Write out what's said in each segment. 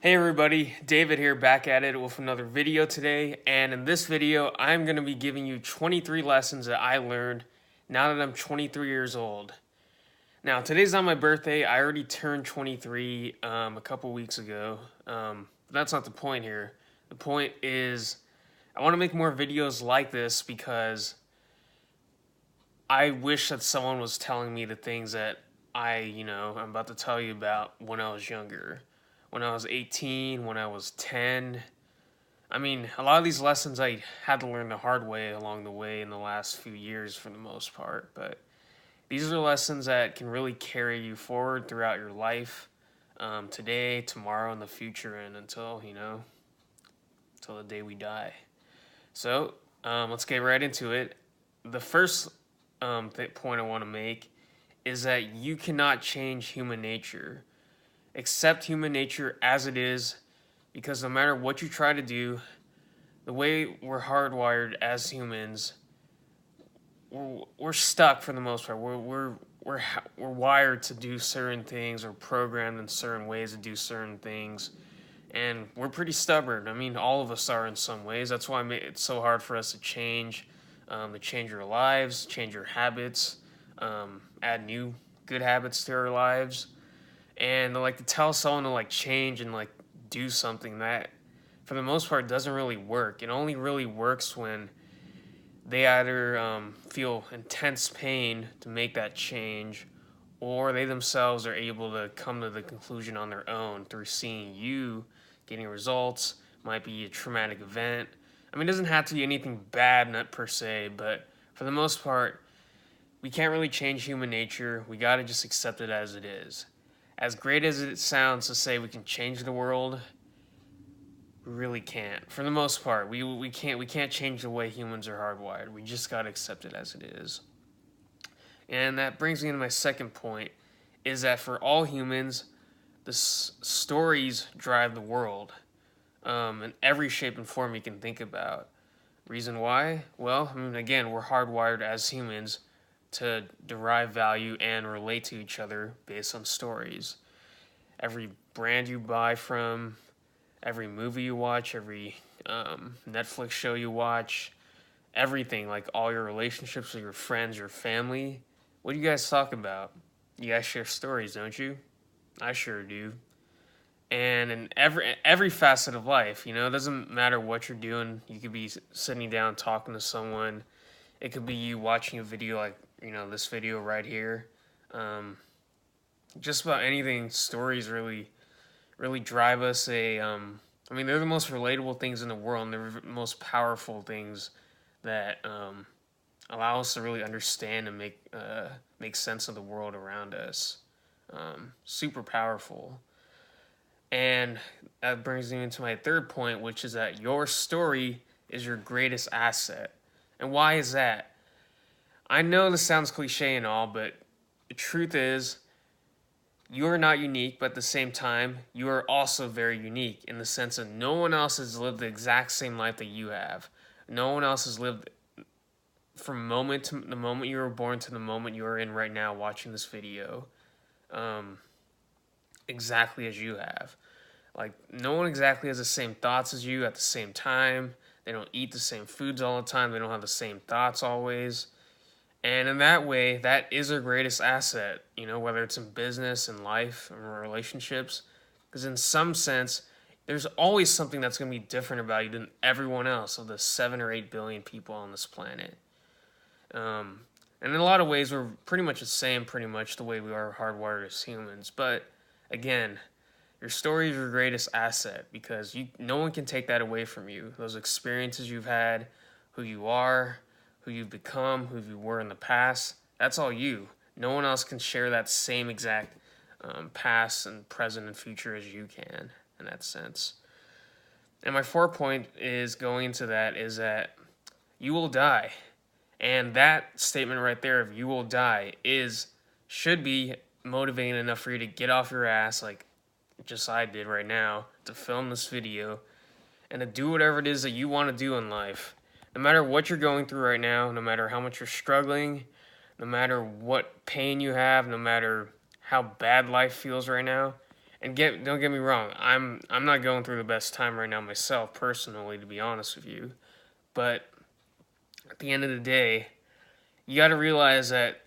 Hey everybody, David here back at it with another video today, and in this video I'm going to be giving you 23 lessons that I learned now that I'm 23 years old. Now today's not my birthday, I already turned 23 a couple weeks ago, but that's not the point here. The point is I want to make more videos like this because I wish that someone was telling me the things that I'm about to tell you about when I was younger. When I was 18, when I was 10. I mean, a lot of these lessons I had to learn the hard way along the way in the last few years for the most part, but these are lessons that can really carry you forward throughout your life, today, tomorrow, in the future, and until the day we die. So, let's get right into it. The first point I want to make is that you cannot change human nature. Accept human nature as it is, because no matter what you try to do, the way we're hardwired as humans, we're stuck for the most part. We're wired to do certain things, or programmed in certain ways to do certain things, and we're pretty stubborn. I mean, all of us are in some ways. That's why it's so hard for us to change our lives, change our habits, add new good habits to our lives. And like to tell someone to like change and like do something that for the most part doesn't really work. It only really works when they either feel intense pain to make that change, or they themselves are able to come to the conclusion on their own through seeing you getting results. Might be a traumatic event. I mean, it doesn't have to be anything bad, not per se, but for the most part, we can't really change human nature. We gotta just accept it as it is. As great as it sounds to say we can change the world, we really can't. For the most part, we can't change the way humans are hardwired. We just gotta accept it as it is. And that brings me to my second point, is that for all humans, the stories drive the world, in every shape and form you can think about. Reason why? Well, I mean, again, we're hardwired as humans to derive value and relate to each other based on stories. Every brand you buy from, every movie you watch, every Netflix show you watch, everything, like all your relationships with your friends, your family, what do you guys talk about? You guys share stories, don't you? I sure do. And in every facet of life, it doesn't matter what you're doing. You could be sitting down talking to someone. It could be you watching a video like this video right here. Just about anything. Stories really drive us. I mean, they're the most relatable things in the world, and they're the most powerful things that allow us to really understand and make sense of the world around us. Super powerful. And that brings me into my third point, which is that your story is your greatest asset. And why is that? I know this sounds cliche and all, but the truth is, you are not unique, but at the same time, you are also very unique in the sense that no one else has lived the exact same life that you have. No one else has lived from moment to the moment you were born to the moment you are in right now watching this video, exactly as you have. Like, no one exactly has the same thoughts as you at the same time. They don't eat the same foods all the time. They don't have the same thoughts always. And in that way, that is our greatest asset, whether it's in business and life or relationships. Because in some sense, there's always something that's going to be different about you than everyone else of the 7 or 8 billion people on this planet. And in a lot of ways, we're pretty much the same, pretty much the way we are hardwired as humans. But again, your story is your greatest asset because no one can take that away from you. Those experiences you've had, who you are, who you've become, who you were in the past, that's all you. No one else can share that same exact past and present and future as you can in that sense. And my fourth point is going into that is that you will die. And that statement right there of you will die should be motivating enough for you to get off your ass like just I did right now to film this video and to do whatever it is that you want to do in life. No matter what you're going through right now, no matter how much you're struggling, no matter what pain you have, no matter how bad life feels right now, And don't get me wrong, I'm not going through the best time right now myself personally, to be honest with you. But at the end of the day, you got to realize that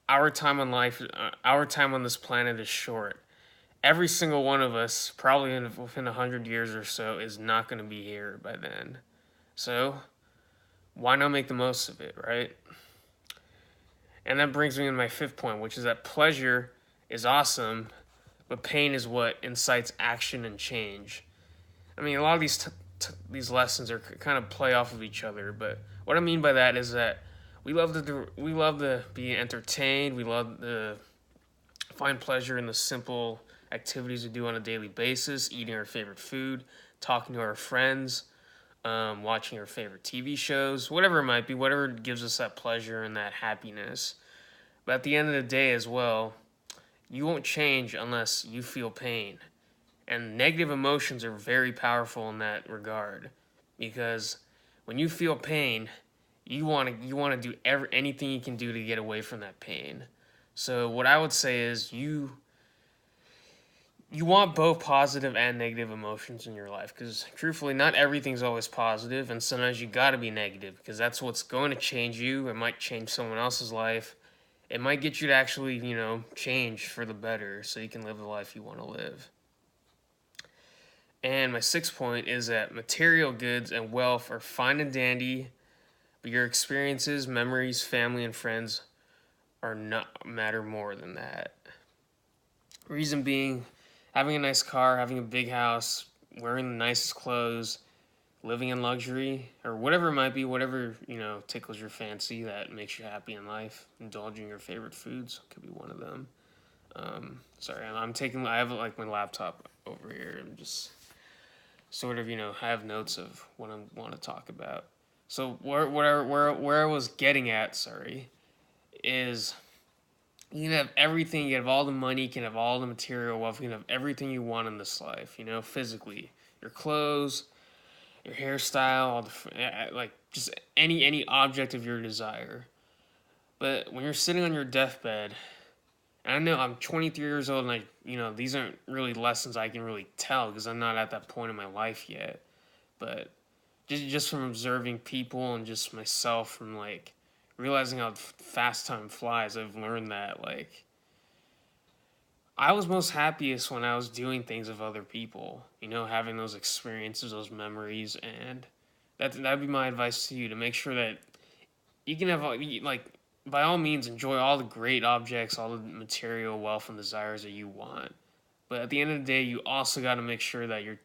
our time on this planet is short. Every single one of us, probably within 100 years or so, is not going to be here by then. So why not make the most of it, right? And that brings me to my fifth point, which is that pleasure is awesome, but pain is what incites action and change. I mean, a lot of these lessons are kind of play off of each other, but what I mean by that is that we love to be entertained. We love to find pleasure in the simple activities we do on a daily basis, eating our favorite food, talking to our friends, watching our favorite TV shows, whatever it might be, whatever gives us that pleasure and that happiness. But at the end of the day, as well, you won't change unless you feel pain. And negative emotions are very powerful in that regard, because when you feel pain, you want to do anything you can do to get away from that pain. So what I would say is you want both positive and negative emotions in your life, because truthfully not everything's always positive, and sometimes you got to be negative because that's what's going to change you. It might change someone else's life. It might get you to actually, change for the better so you can live the life you want to live. And my sixth point is that material goods and wealth are fine and dandy, but your experiences, memories, family, and friends are not matter more than that. Reason being, having a nice car, having a big house, wearing the nicest clothes, living in luxury, or whatever it might be, whatever, tickles your fancy that makes you happy in life, indulging your favorite foods could be one of them. Sorry, I have like my laptop over here and just sort of, have notes of what I want to talk about. So where I was getting at, sorry, is you can have everything. You can have all the money. You can have all the material wealth. You can have everything you want in this life. Physically, your clothes, your hairstyle, all like just any object of your desire. But when you're sitting on your deathbed, and I know I'm 23 years old, and these aren't really lessons I can really tell because I'm not at that point in my life yet. But just from observing people and just myself, from like realizing how fast time flies, I've learned that like I was most happiest when I was doing things with other people. Having those experiences, those memories, and that'd be my advice to you, to make sure that you can have like by all means enjoy all the great objects, all the material wealth and desires that you want. But at the end of the day, you also got to make sure that you're,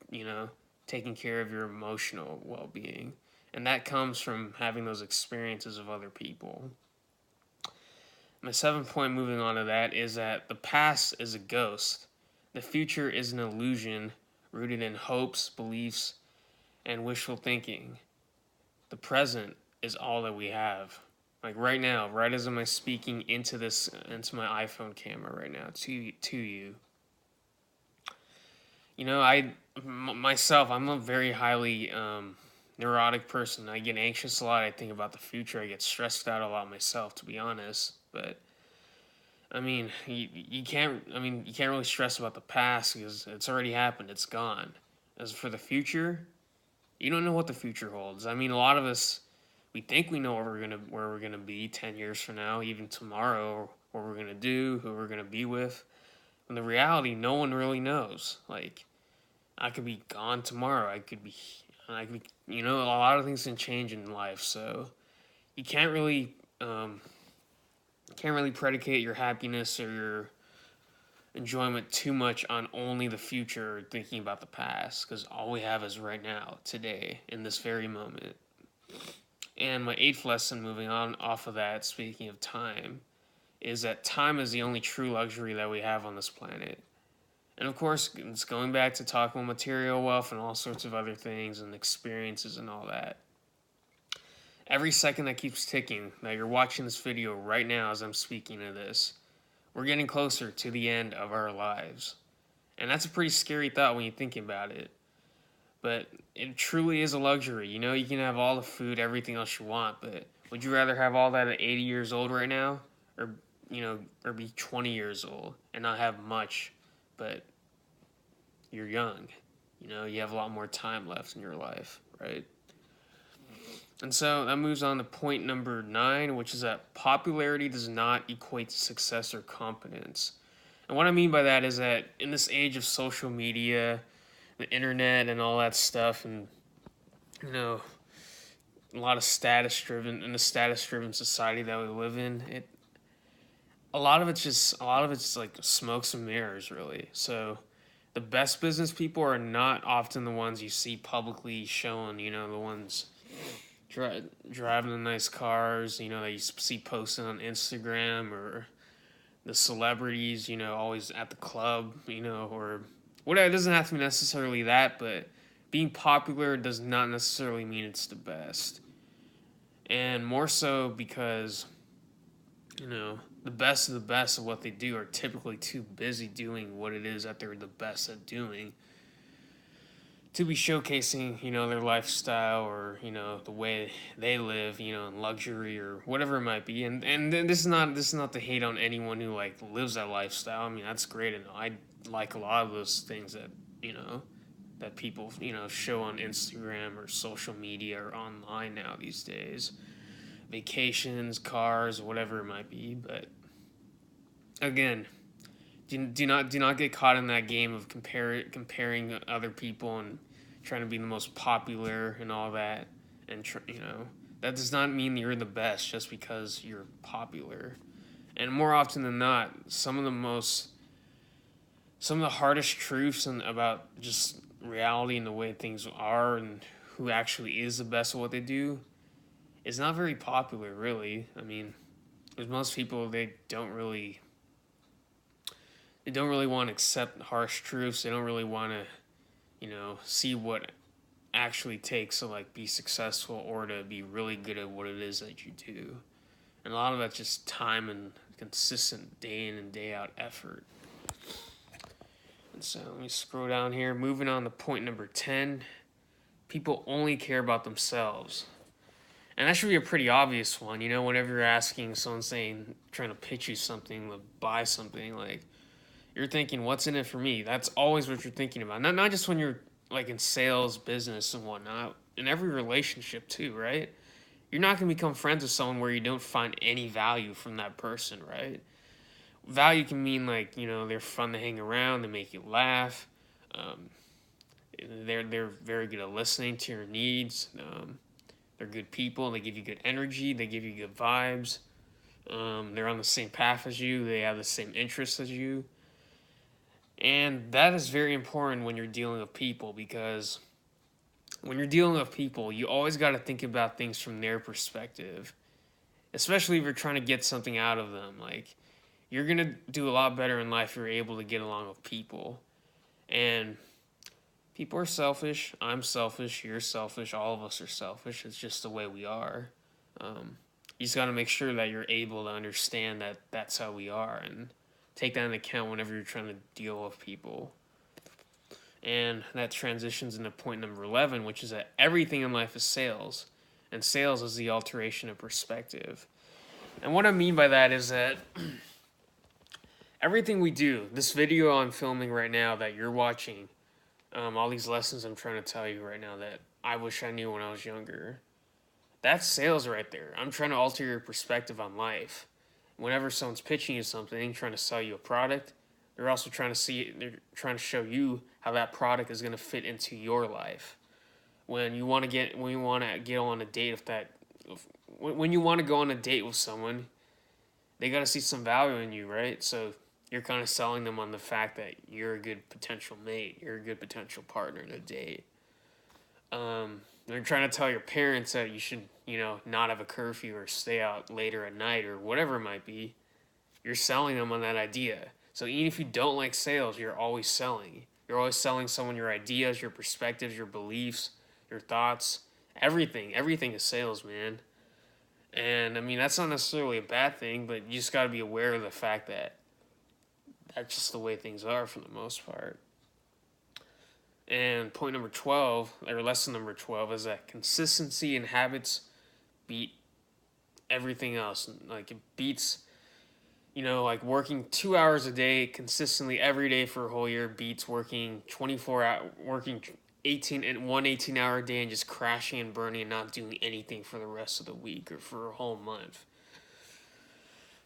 taking care of your emotional well being. And that comes from having those experiences of other people. My seventh point, moving on to that, is that the past is a ghost. The future is an illusion rooted in hopes, beliefs, and wishful thinking. The present is all that we have. Like right now, right as I'm speaking into my iPhone camera right now to you. Myself, I'm a very highly neurotic person. I get anxious a lot. I think about the future. I get stressed out a lot myself, to be honest. But I mean, you can't. I mean, you can't really stress about the past because it's already happened. It's gone. As for the future, you don't know what the future holds. I mean, a lot of us, we think we know where we're gonna be 10 years from now, even tomorrow, what we're gonna do, who we're gonna be with. In the reality, no one really knows. Like, I could be gone tomorrow. A lot of things can change in life. So you can't really predicate your happiness or your enjoyment too much on only the future or thinking about the past, because all we have is right now, today, in this very moment. And my eighth lesson, moving on off of that, speaking of time, is that time is the only true luxury that we have on this planet. And of course, it's going back to talking about material wealth and all sorts of other things and experiences and all that. Every second that keeps ticking, that you're watching this video right now as I'm speaking of this, we're getting closer to the end of our lives. And that's a pretty scary thought when you think about it. But it truly is a luxury. You can have all the food, everything else you want, but would you rather have all that at 80 years old right now? Or be 20 years old and not have much, but you're young. You know, you have a lot more time left in your life, right? And so that moves on to point number 9, which is that popularity does not equate to success or competence. And what I mean by that is that in this age of social media, the internet, and all that stuff, and you know, a lot of status driven in the status driven society that we live in, a lot of it's like smokes and mirrors, really. So the best business people are not often the ones you see publicly shown. You know, the ones driving the nice cars, you know, that you see posted on Instagram, or the celebrities, you know, always at the club, you know, or whatever. It doesn't have to be necessarily that, but being popular does not necessarily mean it's the best. And more so because, you know, the best of the best of what they do are typically too busy doing what it is that they're the best at doing to be showcasing, you know, their lifestyle, or, you know, the way they live, you know, in luxury or whatever it might be. And this is not to hate on anyone who like lives that lifestyle. I mean, that's great, and I like a lot of those things that, you know, that people, you know, show on Instagram or social media or online now these days. Vacations, cars, whatever it might be. But again, do not get caught in that game of comparing other people and trying to be the most popular and all that. And you know, that does not mean you're the best just because you're popular. And more often than not, some of the hardest truths about just reality and the way things are, and who actually is the best at what they do, is not very popular, really. I mean, with most people, they don't really want to accept harsh truths. They don't really want to, you know, see what actually takes to like be successful or to be really good at what it is that you do. And a lot of that's just time and consistent day in and day out effort. And so let me scroll down here. Moving on to point number 10. People only care about themselves. And that should be a pretty obvious one, you know, whenever you're asking someone, trying to pitch you something, to buy something, like, you're thinking, what's in it for me? That's always what you're thinking about. Not just when you're like in sales, business, and whatnot. In every relationship too, right? You're not going to become friends with someone where you don't find any value from that person, right? Value can mean like, you know, they're fun to hang around, they make you laugh, um, they're very good at listening to your needs. They're good people. They give you good energy. They give you good vibes. They're on the same path as you. They have the same interests as you. And that is very important when you're dealing with people, because when you're dealing with people, you always got to think about things from their perspective, especially if you're trying to get something out of them. Like, you're going to do a lot better in life if you're able to get along with people. And people are selfish. I'm selfish. You're selfish. All of us are selfish. It's just the way we are. You just got to make sure that you're able to understand that that's how we are, and take that into account whenever you're trying to deal with people. And that transitions into point number 11, which is that everything in life is sales. And sales is the alteration of perspective. And what I mean by that is that everything we do, this video I'm filming right now that you're watching, all these lessons I'm trying to tell you right now that I wish I knew when I was younger, that's sales right there. I'm trying to alter your perspective on life. Whenever someone's pitching you something, trying to sell you a product, they're also trying to show you how that product is going to fit into your life. When you want to get on a date when you want to go on a date with someone, they got to see some value in you, right? So you're kind of selling them on the fact that you're a good potential mate, you're a good potential partner to date. They're trying to tell your parents that you should, you know, not have a curfew or stay out later at night or whatever it might be. You're selling them on that idea. So even if you don't like sales, you're always selling. You're always selling someone your ideas, your perspectives, your beliefs, your thoughts, everything. Everything is sales, man. And I mean, that's not necessarily a bad thing, but you just got to be aware of the fact that that's just the way things are for the most part. And point number 12, or lesson number 12, is that consistency in habits beat everything else. Like, it beats like working 2 hours a day consistently every day for a whole year beats working working 18-hour day and just crashing and burning and not doing anything for the rest of the week or for a whole month.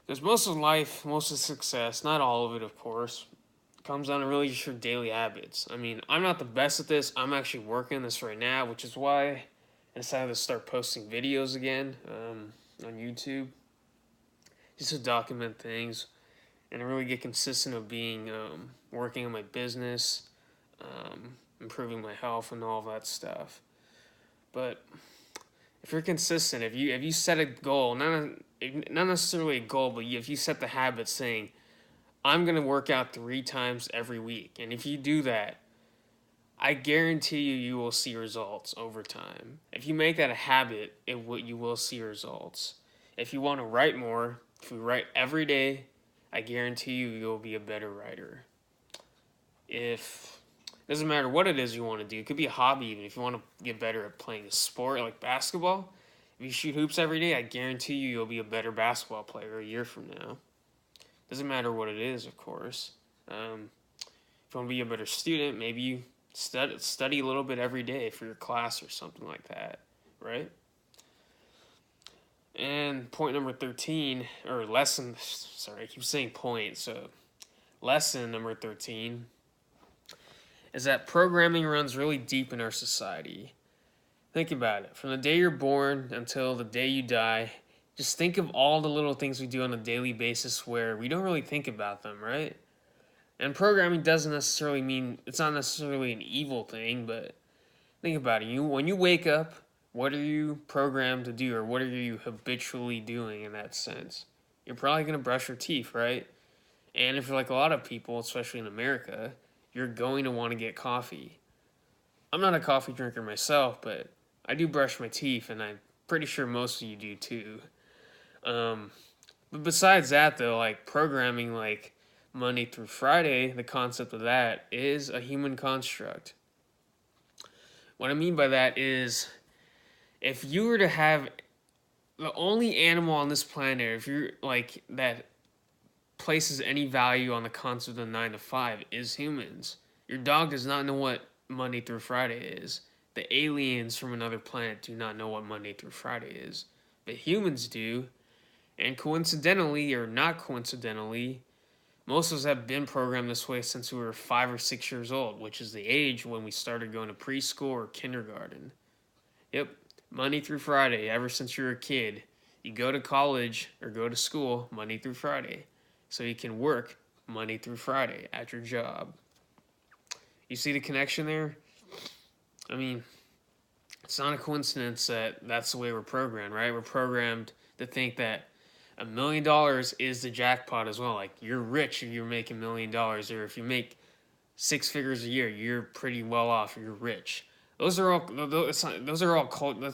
Because most of life, most of success, not all of it, of course, comes down to really just your daily habits. I mean, I'm not the best at this. I'm actually working on this right now, which is why I decided to start posting videos again on YouTube, just to document things and really get consistent of being working on my business, improving my health, and all of that stuff. But if you're consistent, if you set a goal, not necessarily a goal, but if you set the habit saying, I'm gonna work out 3 times every week, and if you do that, I guarantee you will see results over time. If you make that a habit, you will see results. If you want to write more, if you write every day, I guarantee you'll be a better writer. If it doesn't matter what it is you want to do, it could be a hobby. Even if you want to get better at playing a sport like basketball, if you shoot hoops every day, I guarantee you'll be a better basketball player a year from now. Doesn't matter what it is, of course. If you want to be a better student, maybe you study a little bit every day for your class or something like that, right? And point number 13, or lesson, sorry, I keep saying point, so lesson number 13 is that programming runs really deep in our society. Think about it. From the day you're born until the day you die, just think of all the little things we do on a daily basis where we don't really think about them, right? And programming doesn't necessarily mean, it's not necessarily an evil thing, but think about it. When you wake up, what are you programmed to do, or what are you habitually doing in that sense? You're probably going to brush your teeth, right? And if you're like a lot of people, especially in America, you're going to want to get coffee. I'm not a coffee drinker myself, but I do brush my teeth, and I'm pretty sure most of you do too. But besides that, though, like programming, like Monday through Friday, the concept of that is a human construct. What I mean by that is, if you were to have the only animal on this planet, if you're like that places any value on the concept of 9 to 5, is humans. Your dog does not know what Monday through Friday is. The aliens from another planet do not know what Monday through Friday is. But humans do. And coincidentally, or not coincidentally, most of us have been programmed this way since we were 5 or 6 years old, which is the age when we started going to preschool or kindergarten. Yep, Monday through Friday, ever since you were a kid. You go to college or go to school Monday through Friday, so you can work Monday through Friday at your job. You see the connection there? I mean, it's not a coincidence that that's the way we're programmed, right? We're programmed to think that $1 million is the jackpot as well. Like, you're rich if you're making $1 million, or if you make 6 figures a year, you're pretty well off. You're rich. That's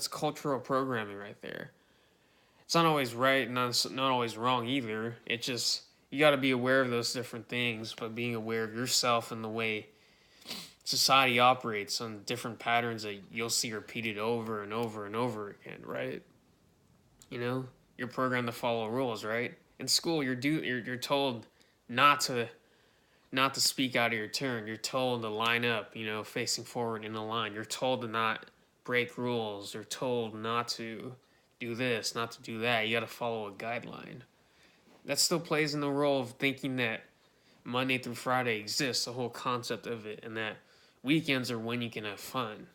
cultural programming right there. It's not always right, not always wrong either. It's just, you got to be aware of those different things, but being aware of yourself and the way society operates on different patterns that you'll see repeated over and over and over again, right? You know, you're programmed to follow rules, right? In school, you're told not to speak out of your turn. You're told to line up, facing forward in a line. You're told to not break rules. You're told not to do this, not to do that. You got to follow a guideline. That still plays in the role of thinking that Monday through Friday exists, the whole concept of it, and that weekends are when you can have fun.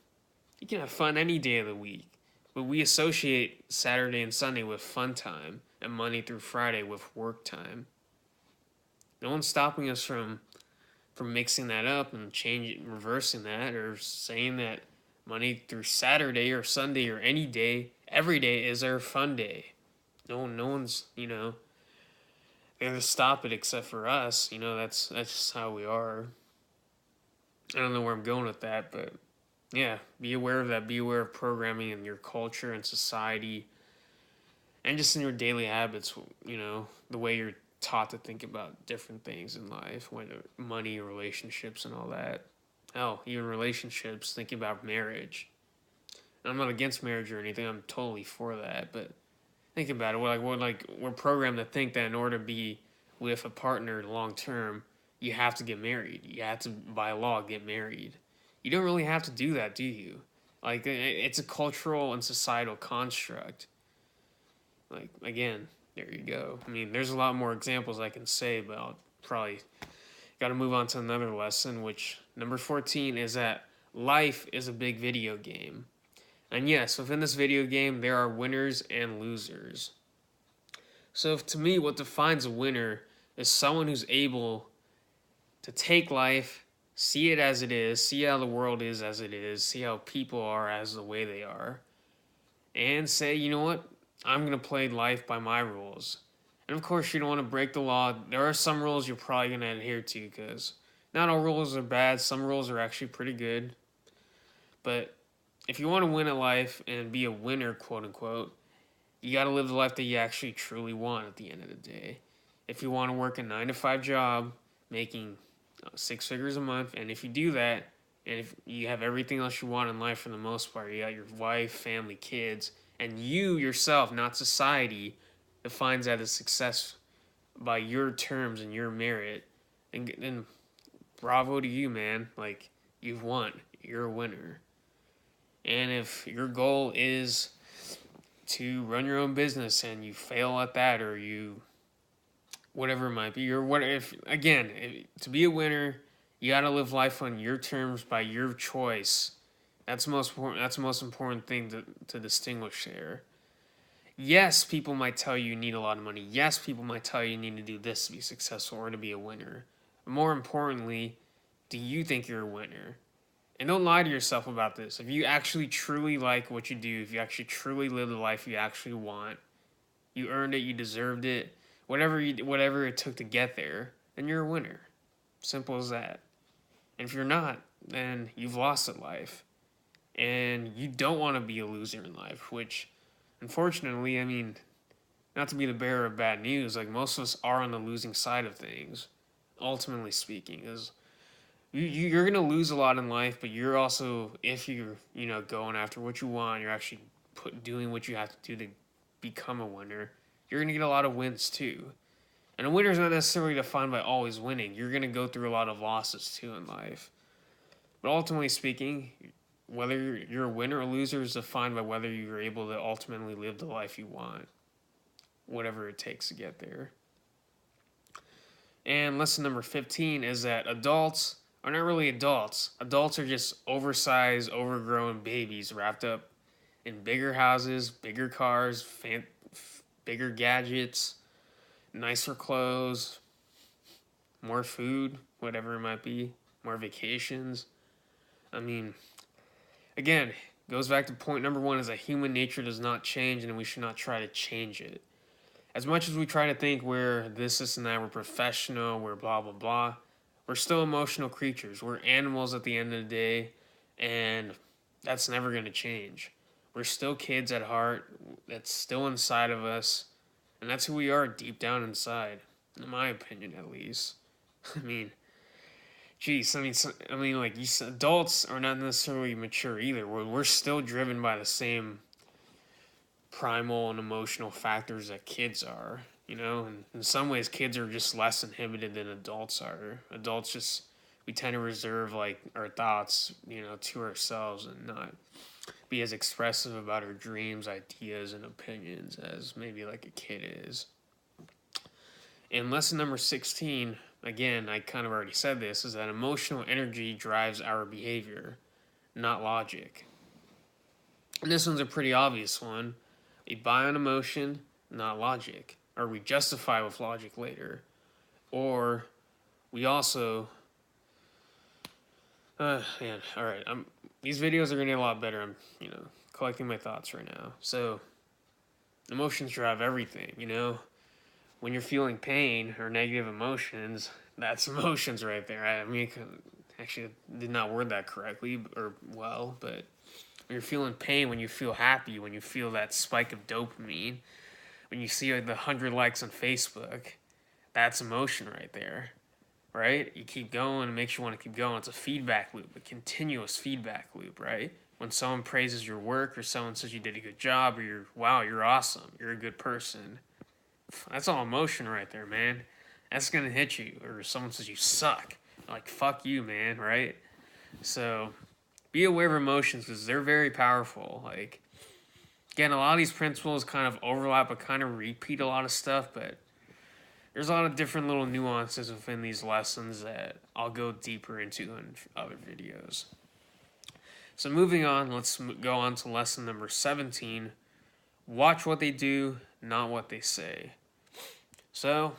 You can have fun any day of the week, but we associate Saturday and Sunday with fun time, and Monday through Friday with work time. No one's stopping us from mixing that up and reversing that, or saying that Monday through Saturday or Sunday or any day, every day is our fun day. No one's, going to stop it except for us. That's just how we are. I don't know where I'm going with that, but yeah, be aware of that. Be aware of programming in your culture and society, and just in your daily habits, the way you're taught to think about different things in life, whether money, relationships, and all that. Hell, even relationships, thinking about marriage. And I'm not against marriage or anything. I'm totally for that. But think about it. We're programmed to think that in order to be with a partner long term, you have to get married. You have to, by law, get married. You don't really have to do that, do you? Like, it's a cultural and societal construct. Like, again, there you go. I mean, there's a lot more examples I can say, but I'll probably got to move on to another lesson, which number 14 is that life is a big video game. And yes, within this video game, there are winners and losers. So, to me, what defines a winner is someone who's able to take life, see it as it is, see how the world is as it is, see how people are as the way they are, and say, you know what, I'm going to play life by my rules. And of course, you don't want to break the law. There are some rules you're probably going to adhere to because not all rules are bad. Some rules are actually pretty good. But if you want to win at life and be a winner, quote unquote, you got to live the life that you actually truly want at the end of the day. If you want to work a 9-to-5 job, making 6 figures a month, and if you do that, and if you have everything else you want in life for the most part, you got your wife, family, kids, and you yourself, not society, defines that as success by your terms and your merit, and bravo to you, man. Like, you've won. You're a winner. And if your goal is to run your own business and you fail at that, or you, whatever it might be, or what, if, again, to be a winner, you got to live life on your terms by your choice. That's the most important. That's the most important thing to distinguish there. Yes, people might tell you need a lot of money. Yes, people might tell you need to do this to be successful or to be a winner. But more importantly, do you think you're a winner? And don't lie to yourself about this. If you actually truly like what you do, if you actually truly live the life you actually want, you earned it, you deserved it, whatever it took to get there, then you're a winner. Simple as that. And if you're not, then you've lost at life. And you don't want to be a loser in life, which, unfortunately, I mean, not to be the bearer of bad news, like most of us are on the losing side of things, ultimately speaking, is you're gonna lose a lot in life, but you're also, if you're going after what you want, you're actually doing what you have to do to become a winner. You're gonna get a lot of wins too, and a winner is not necessarily defined by always winning. You're gonna go through a lot of losses too in life, but ultimately speaking, whether you're a winner or loser is defined by whether you're able to ultimately live the life you want, whatever it takes to get there. And lesson number 15 is that adults are not really adults. Adults are just oversized, overgrown babies wrapped up in bigger houses, bigger cars, bigger gadgets, nicer clothes, more food, whatever it might be, more vacations. I mean, again, goes back to point number 1 is that human nature does not change and we should not try to change it. As much as we try to think we're this, and that, we're professional, we're blah, blah, blah, we're still emotional creatures. We're animals at the end of the day, and that's never going to change. We're still kids at heart. That's still inside of us, and that's who we are deep down inside, in my opinion, at least. I mean, geez, like, adults are not necessarily mature either. We're still driven by the same primal and emotional factors that kids are, and in some ways kids are just less inhibited than adults are. Adults just, we tend to reserve like our thoughts, to ourselves and not be as expressive about our dreams, ideas, and opinions as maybe like a kid is. And lesson number 16, again, I kind of already said this, is that emotional energy drives our behavior, not logic. And this one's a pretty obvious one. We buy on emotion, not logic. Or we justify with logic later. Or we also... man, alright. These videos are going to get a lot better. I'm, collecting my thoughts right now. So, emotions drive everything, When you're feeling pain or negative emotions, that's emotions right there. I mean, actually, I did not word that correctly or well, but... when you're feeling pain, when you feel happy, when you feel that spike of dopamine, when you see the 100 likes on Facebook, that's emotion right there, right? You keep going, it makes you want to keep going. It's a feedback loop, a continuous feedback loop, right? When someone praises your work or someone says you did a good job or wow, you're awesome, you're a good person. That's all emotion right there, man. that's going to hit you. Or someone says you suck. Like, fuck you, man, right? So be aware of emotions because they're very powerful. Like, again, a lot of these principles kind of overlap but kind of repeat a lot of stuff, but there's a lot of different little nuances within these lessons that I'll go deeper into in other videos. So moving on, let's go on to lesson number 17. Watch what they do, not what they say. So,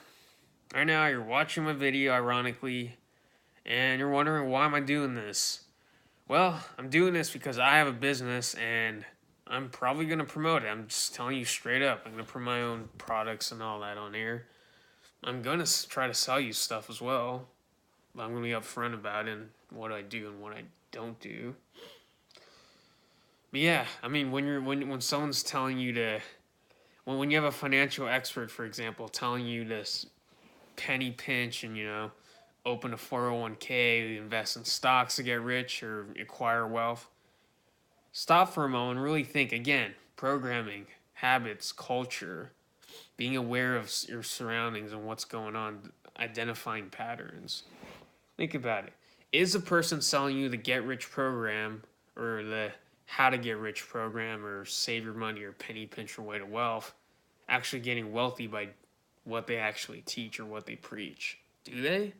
right now you're watching my video, ironically, and you're wondering, why am I doing this? Well, I'm doing this because I have a business and I'm probably going to promote it. I'm just telling you straight up. I'm going to promote my own products and all that on here. I'm going to try to sell you stuff as well. But I'm going to be upfront about it and what I do and what I don't do. But yeah, I mean, when someone's telling you to, when you have a financial expert, for example, telling you to penny pinch and, open a 401k, invest in stocks to get rich or acquire wealth, stop for a moment and really think. Again, programming, habits, culture, being aware of your surroundings and what's going on, identifying patterns. Think about it. Is the person selling you the get rich program or the how to get rich program or save your money or penny pinch your way to wealth actually getting wealthy by what they actually teach or what they preach? Do they?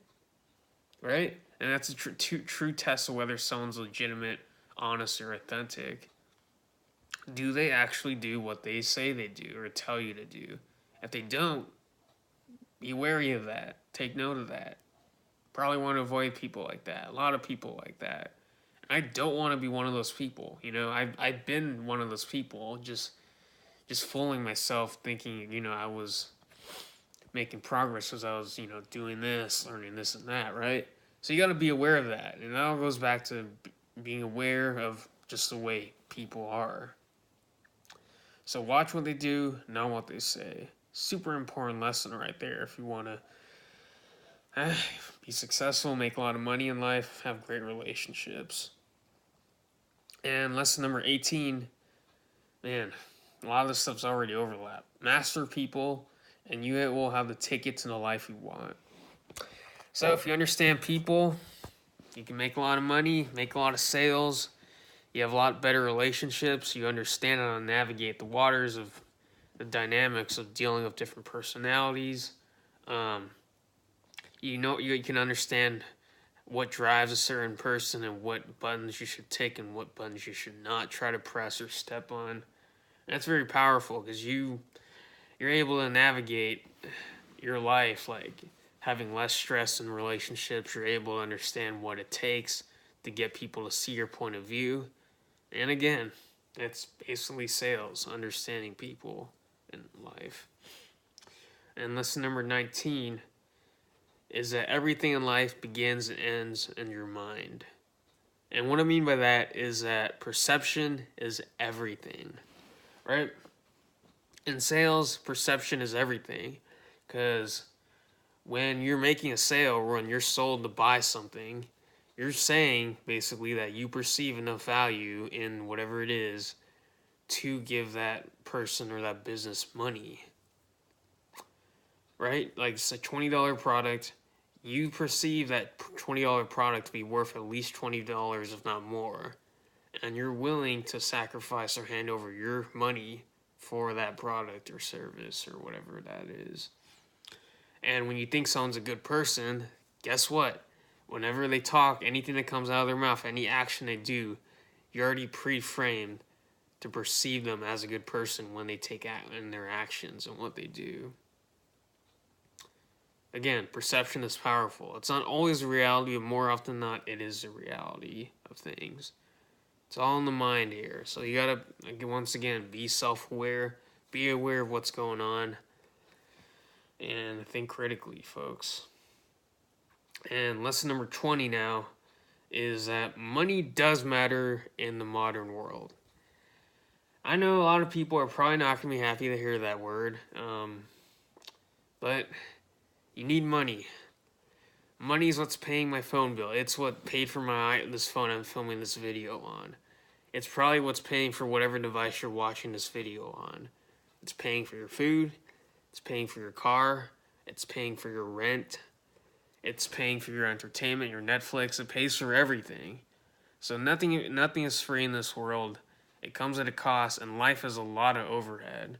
Right? And that's a true test of whether someone's legitimate, honest, or authentic. Do they actually do what they say they do or tell you to do? If they don't, be wary of that. Take note of that. Probably want to avoid people like that. A lot of people like that. I don't want to be one of those people. I've been one of those people, just fooling myself, thinking, I was making progress because I was, doing this, learning this and that, right? So you got to be aware of that. And that all goes back to being aware of just the way people are. So watch what they do, not what they say. Super important lesson right there if you want to be successful, make a lot of money in life, have great relationships. And lesson number 18, man, a lot of this stuff's already overlapped. Master people, and you will have the ticket to the life you want. So if you understand people, you can make a lot of money, make a lot of sales, you have a lot better relationships, you understand how to navigate the waters of the dynamics of dealing with different personalities. You can understand what drives a certain person and what buttons you should take and what buttons you should not try to press or step on. And that's very powerful because you're able to navigate your life, like having less stress in relationships. You're able to understand what it takes to get people to see your point of view. And again, it's basically sales, understanding people in life. And lesson number 19 is that everything in life begins and ends in your mind. And what I mean by that is that perception is everything, right? In sales, perception is everything, because when you're making a sale or when you're sold to buy something, you're saying basically that you perceive enough value in whatever it is to give that person or that business money, right? Like it's a $20 product. You perceive that $20 product to be worth at least $20, if not more, and you're willing to sacrifice or hand over your money for that product or service or whatever that is. And when you think someone's a good person, guess what? Whenever they talk, anything that comes out of their mouth, any action they do, you're already pre-framed to perceive them as a good person when they take act in their actions and what they do. Again, perception is powerful. It's not always a reality, but more often than not, it is the reality of things. It's all in the mind here. So you gotta, once again, be self-aware, be aware of what's going on, and think critically, folks. And lesson number 20 now is that money does matter in the modern world. I know a lot of people are probably not going to be happy to hear that word, but you need money. Money is what's paying my phone bill. It's what paid for this phone I'm filming this video on. It's probably what's paying for whatever device you're watching this video on. It's paying for your food. It's paying for your car. It's paying for your rent. It's paying for your entertainment, your Netflix. It pays for everything. So nothing is free in this world. It comes at a cost, and life has a lot of overhead.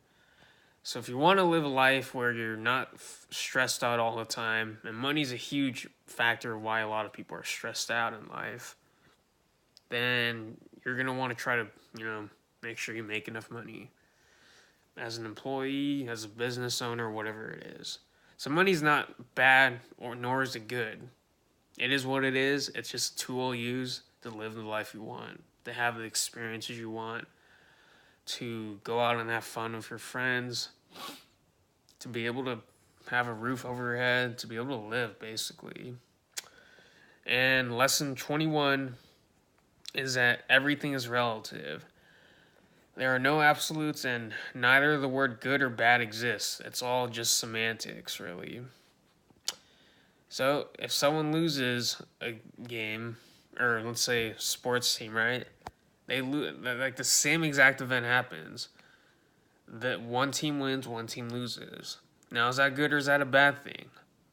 So if you want to live a life where you're not stressed out all the time, and money's a huge factor of why a lot of people are stressed out in life, then you're going to want to try to, make sure you make enough money as an employee, as a business owner, whatever it is. So money's not bad, nor is it good. It is what it is. It's just a tool used to live the life you want, to have the experiences you want, to go out and have fun with your friends, to be able to have a roof over your head, to be able to live, basically. And lesson 21 is that everything is relative. There are no absolutes, and neither the word good or bad exists. It's all just semantics, really. So, if someone loses a game, or let's say sports team, right? They lose, like the same exact event happens. That one team wins, one team loses. Now, is that good or is that a bad thing?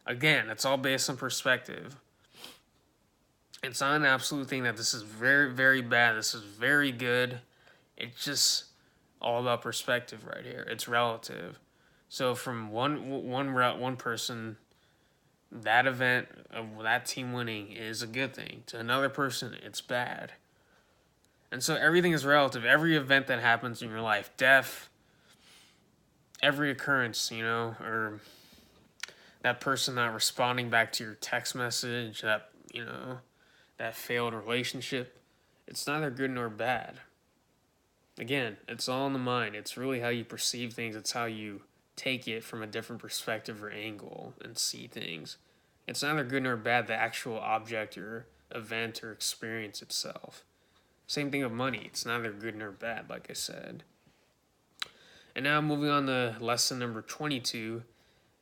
Again, it's all based on perspective. It's not an absolute thing that this is very, very bad. This is very good. It's just all about perspective right here. It's relative. So from one person, that event of that team winning is a good thing. To another person, it's bad. And so everything is relative. Every event that happens in your life, death, every occurrence, or that person not responding back to your text message, that failed relationship, it's neither good nor bad. Again, it's all in the mind. It's really how you perceive things. It's how you take it from a different perspective or angle and see things. It's neither good nor bad, the actual object or event or experience itself. Same thing with money. It's neither good nor bad, like I said. And now moving on to lesson number 22,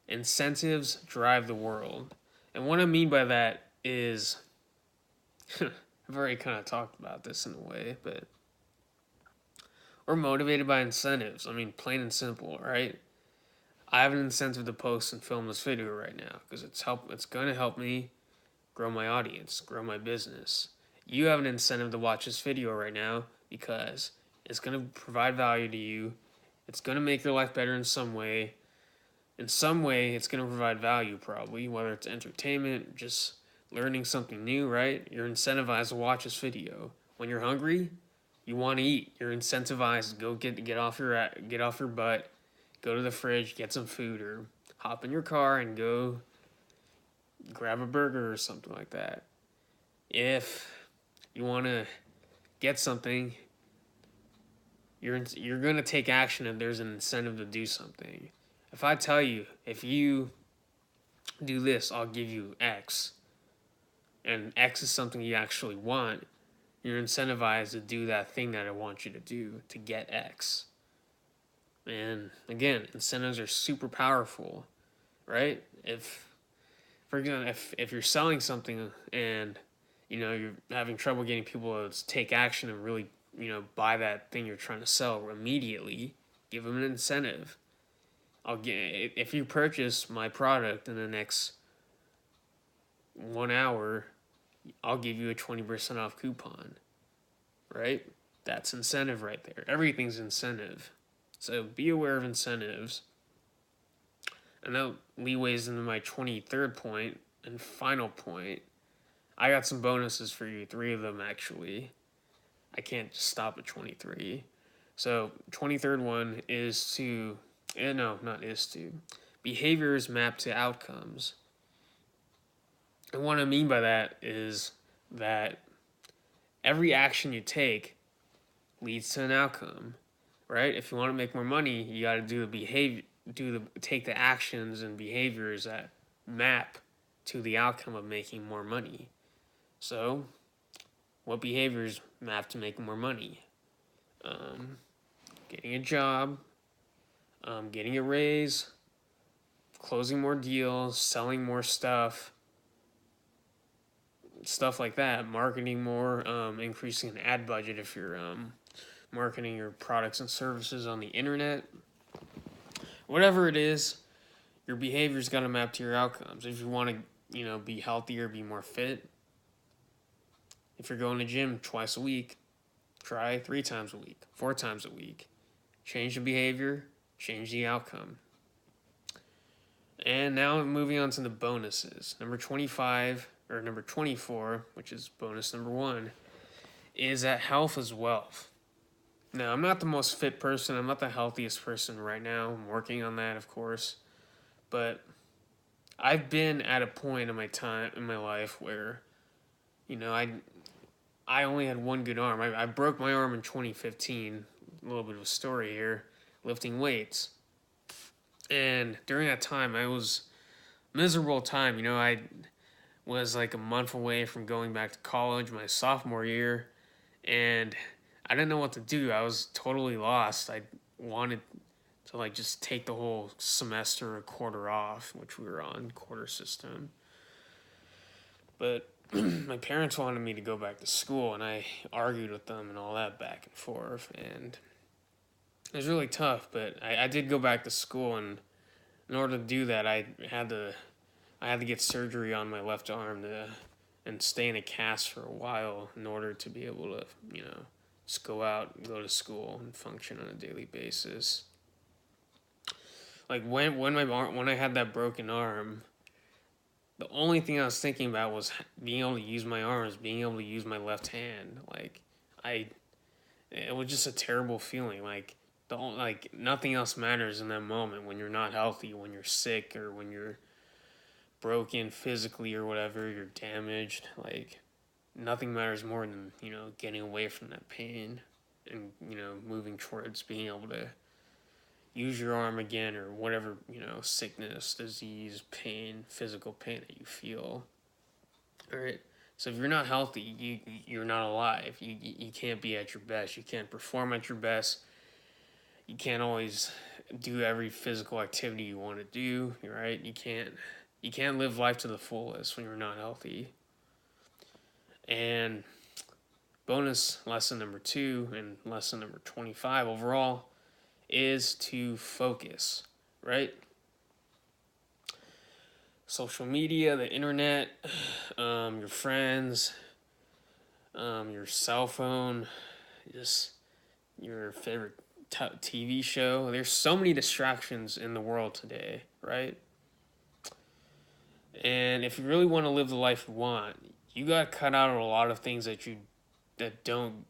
incentives drive the world. And what I mean by that is, I've already kind of talked about this in a way, but we're motivated by incentives. I mean, plain and simple, right? I have an incentive to post and film this video right now because it's going to help me grow my audience, grow my business. You have an incentive to watch this video right now because it's going to provide value to you. It's going to make your life better in some way. In some way, it's going to provide value probably, whether it's entertainment, just learning something new, right? You're incentivized to watch this video. When you're hungry, you want to eat. You're incentivized to go get off your butt, go to the fridge, get some food, or hop in your car and go grab a burger or something like that. If you want to get something, you're going to take action if there's an incentive to do something. If I tell you, if you do this, I'll give you X, and X is something you actually want, you're incentivized to do that thing that I want you to do to get X. And again, incentives are super powerful, right? For example, if you're selling something and you're having trouble getting people to take action and really buy that thing you're trying to sell immediately, give them an incentive. If you purchase my product in the next 1 hour, I'll give you a 20% off coupon, right? That's incentive right there. Everything's incentive. So be aware of incentives. And that leeways into my 23rd point and final point. I got some bonuses for you, 3 of them actually. I can't just stop at 23. So 23rd one is to, behaviors map to outcomes. And what I mean by that is that every action you take leads to an outcome, right? If you want to make more money, you got to take the actions and behaviors that map to the outcome of making more money. So, what behaviors map to making more money? Getting a job, getting a raise, closing more deals, selling more stuff like that, marketing more, increasing an ad budget if you're marketing your products and services on the internet. Whatever it is, your behavior's got to map to your outcomes. If you want to, be healthier, be more fit, if you're going to gym twice a week, try 3 times a week, 4 times a week. Change the behavior, change the outcome. And now moving on to the bonuses. Number 24, which is bonus number 1, is that health is wealth. Now, I'm not the most fit person. I'm not the healthiest person right now. I'm working on that, of course. But I've been at a point in my life where, I only had one good arm. I broke my arm in 2015. A little bit of a story here, lifting weights. And during that time, I was miserable time. I was like a month away from going back to college my sophomore year, and I didn't know what to do. I was totally lost. I wanted to just take the whole semester or quarter off, which we were on quarter system. But my parents wanted me to go back to school, and I argued with them and all that back and forth, and it was really tough. But I did go back to school, and in order to do that, I had to get surgery on my left arm and stay in a cast for a while in order to be able to, just go out and go to school and function on a daily basis. Like when I had that broken arm, the only thing I was thinking about was being able to use my arms, being able to use my left hand. It was just a terrible feeling. Nothing else matters in that moment when you're not healthy, when you're sick, or when you're broken physically or whatever, you're damaged. Nothing matters more than, getting away from that pain and, moving towards being able to use your arm again, or whatever, sickness, disease, pain, physical pain that you feel. All right. So if you're not healthy, you're not alive. You can't be at your best. You can't perform at your best. You can't always do every physical activity you want to do, right? You can't live life to the fullest when you're not healthy. And bonus lesson number 2 and lesson number 25 overall is to focus, right? Social media, the internet, your friends, your cell phone, just your favorite TV show. There's so many distractions in the world today, right? And if you really want to live the life you want, you got to cut out a lot of things that don't,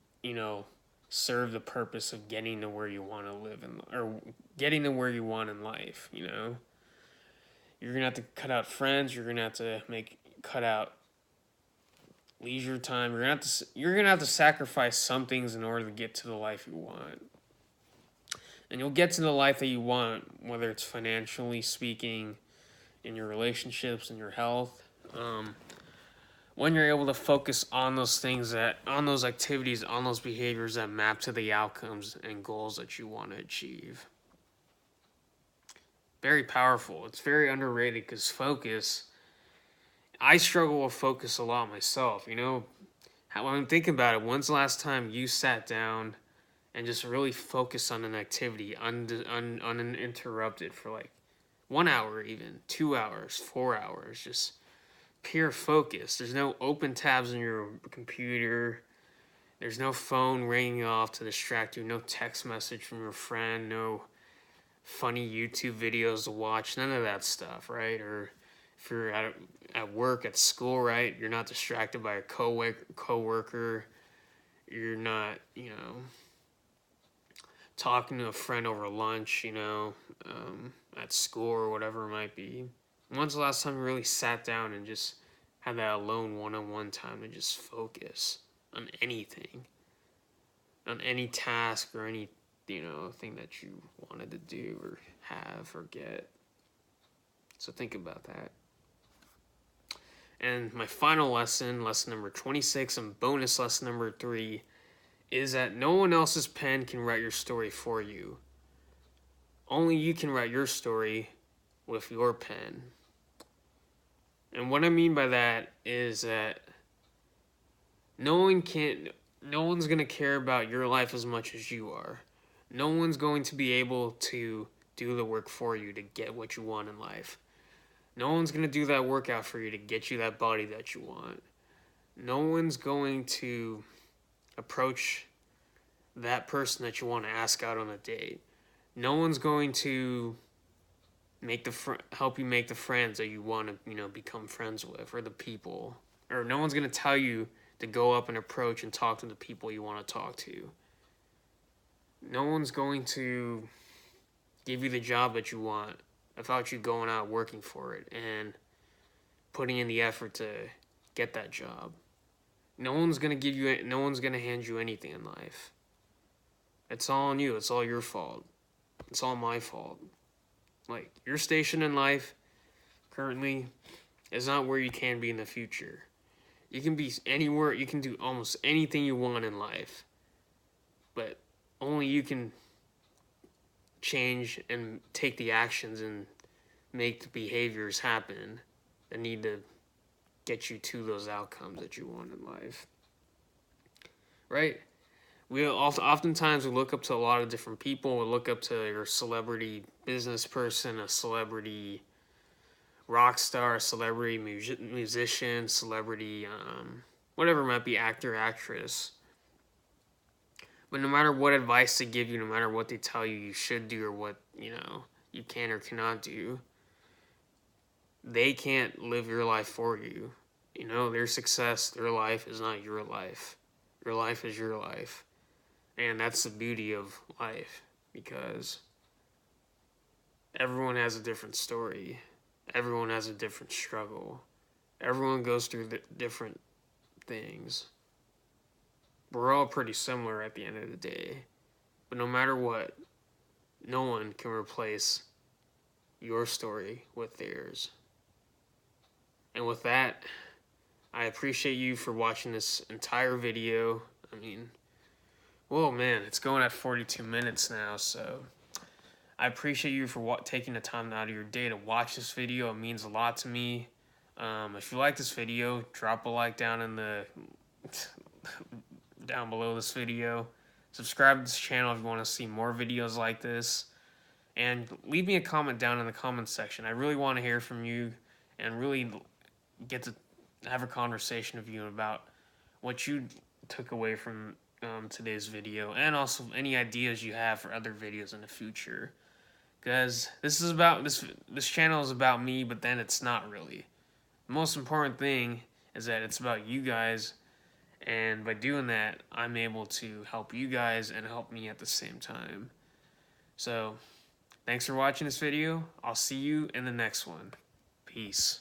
serve the purpose of getting to where you want to live or getting to where you want in life. You're gonna have to cut out friends. You're gonna have to cut out leisure time. You're gonna have to sacrifice some things in order to get to the life you want. And you'll get to the life that you want, whether it's financially speaking, in your relationships, in your health. When you're able to focus on those things on those activities, on those behaviors that map to the outcomes and goals that you want to achieve. Very powerful. It's very underrated because focus, I struggle with focus a lot myself. When I'm thinking about it, when's the last time you sat down and just really focused on an activity uninterrupted for 1 hour, even 2 hours, 4 hours, just pure focus. There's no open tabs on your computer. There's no phone ringing off to distract you. No text message from your friend. No funny YouTube videos to watch. None of that stuff, right? Or if you're at work, at school, right? You're not distracted by a coworker. You're not, talking to a friend over lunch, at school or whatever it might be. When's the last time you really sat down and just had that alone one-on-one time to just focus on anything, on any task or any, thing that you wanted to do or have or get? So think about that. And my final lesson number 26, and bonus lesson number 3, is that no one else's pen can write your story for you. Only you can write your story with your pen. And what I mean by that is that no one's going to care about your life as much as you are. No one's going to be able to do the work for you to get what you want in life. No one's going to do that workout for you to get you that body that you want. No one's going to approach that person that you want to ask out on a date. No one's going to help you make the friends that you want to, become friends with, or the people. Or no one's going to tell you to go up and approach and talk to the people you want to talk to. No one's going to give you the job that you want without you going out working for it and putting in the effort to get that job. No one's going to hand you anything in life. It's all on you. It's all your fault. It's all my fault. Like, your station in life currently is not where you can be in the future. You can be anywhere, you can do almost anything you want in life. But only you can change and take the actions and make the behaviors happen that need to get you to those outcomes that you want in life. Right? Oftentimes we look up to a lot of different people. We look up to your celebrity business person, a celebrity rock star, a celebrity musician, celebrity, whatever it might be, actor, actress. But no matter what advice they give you, no matter what they tell you you should do or what, you can or cannot do, they can't live your life for you. Their success, their life is not your life. Your life is your life. And that's the beauty of life, because everyone has a different story. Everyone has a different struggle. Everyone goes through different things. We're all pretty similar at the end of the day. But no matter what, no one can replace your story with theirs. And with that, I appreciate you for watching this entire video. Whoa, man, it's going at 42 minutes now, so I appreciate you for taking the time out of your day to watch this video. It means a lot to me. If you like this video, drop a like down below this video. Subscribe to this channel if you want to see more videos like this. And leave me a comment down in the comments section. I really want to hear from you and really get to have a conversation with you about what you took away from today's video, and also any ideas you have for other videos in the future. Because this channel is about me, but then it's not really. The most important thing is that it's about you guys, and by doing that, I'm able to help you guys and help me at the same time. So, thanks for watching this video. I'll see you in the next one. Peace.